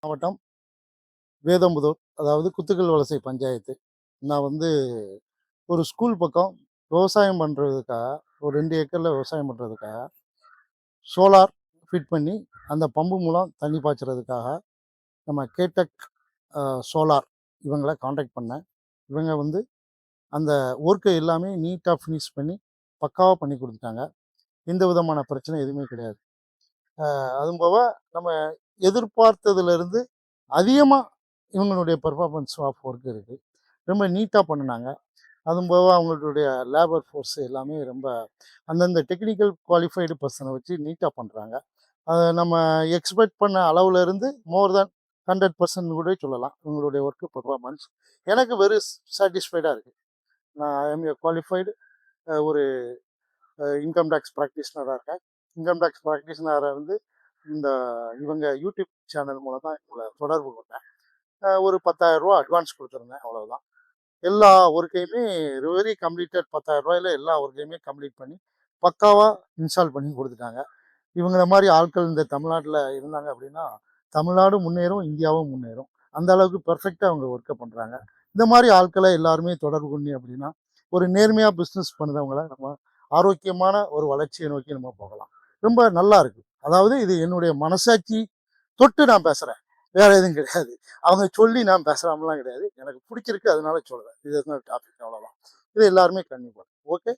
மாவட்டம் வேதம்புதூர், அதாவது குத்துக்கல் வலசை பஞ்சாயத்து. நான் ஒரு ஸ்கூல் பக்கம் விவசாயம் பண்ணுறதுக்காக, ஒரு 2 ஏக்கரில் விவசாயம் பண்ணுறதுக்காக, சோலார் ஃபிட் பண்ணி, அந்த பம்பு மூலம் தண்ணி பாய்ச்சறதுக்காக, நம்ம கேடெக் சோலார் இவங்கள கான்டாக்ட் பண்ணேன். இவங்க அந்த ஒர்க்கை எல்லாமே நீட்டா ஃபினிஷ் பண்ணி, பக்காவா பண்ணி குடுத்துட்டாங்க. எந்த விதமான பிரச்சனை எதுவுமே கிடையாது. அதுவும் போக நம்ம எதிர்பார்த்ததிலிருந்து அதிகமா இவங்களுடைய பெர்ஃபார்மன்ஸ் ஆஃப் ஒர்க் இருக்கு. ரொம்ப நீட்டா பண்ணுனாங்க. அதுவும் போக அவங்களுடைய லேபர் ஃபோர்ஸ் எல்லாமே ரொம்ப அந்தந்த டெக்னிக்கல் குவாலிஃபைடு பெர்சன வச்சு நீட்டா பண்றாங்க. அத நம்ம எக்ஸ்பெக்ட் பண்ண அளவுல இருந்து மோர் தேன் 100% கூட சொல்லலாம். இவங்களுடைய ஒர்க் பெர்ஃபார்மன்ஸ். எனக்கு வெரி சாட்டிஸ்ஃபைடா இருக்கு. நான் ஐ அம் எ குவாலிஃபைடு ஒரு இன்கம் டேக்ஸ் பிராக்டிஷனரா இருக்கேன். இன்கம் டேக்ஸ் பிராக்டிஷனரா இந்த இவங்க யூடியூப் சேனல் மூலம் தான் இவங்கள தொடர்பு கொண்டேன். ஒரு ரூ. 10,000 அட்வான்ஸ் குடுத்துருந்தேன். அவ்வளவுதான். எல்லா ஒர்க்கையுமே வெரி கம்ப்ளீட்டட் ரூ. 10,000 எல்லா ஒர்க்கையுமே கம்ப்ளீட் பண்ணி, பக்காவா இன்ஸ்டால் பண்ணி குடுத்துட்டாங்க. இவங்கள மாரி ஆட்கள் இந்த தமிழ்நாட்டுல இருந்தாங்க அப்படின்னா, தமிழ்நாடு முன்னேறும், இந்தியாவும் முன்னேறும். அந்த அளவுக்கு பெர்ஃபெக்ட்டா அவங்க ஒர்க்க பண்றாங்க. இந்த மாரி ஆட்கள எல்லாருமே தொடர்பு கொண்டீங்க அப்படின்னா, ஒரு நேர்மையா பிசினஸ் பண்ணுறவங்கள நம்ம ஆரோக்கியமான ஒரு வளர்ச்சிய நோக்கி நம்ம போகலாம். ரொம்ப நல்லா இருக்கு. அதாவது இது என்னுடைய மனசாட்சி தொட்டு நான் பேசுறேன். வேற எதுவும் கிடையாது. அவங்க சொல்லி நான் பேசுறாமலாம் கிடையாது. எனக்கு புடிச்சிருக்கு அதனால சொல்றேன். இது டாபிக் அவ்வளவுதான். இத எல்லாருமே கன்டினியூ பண்ணுங்க. ஓகே.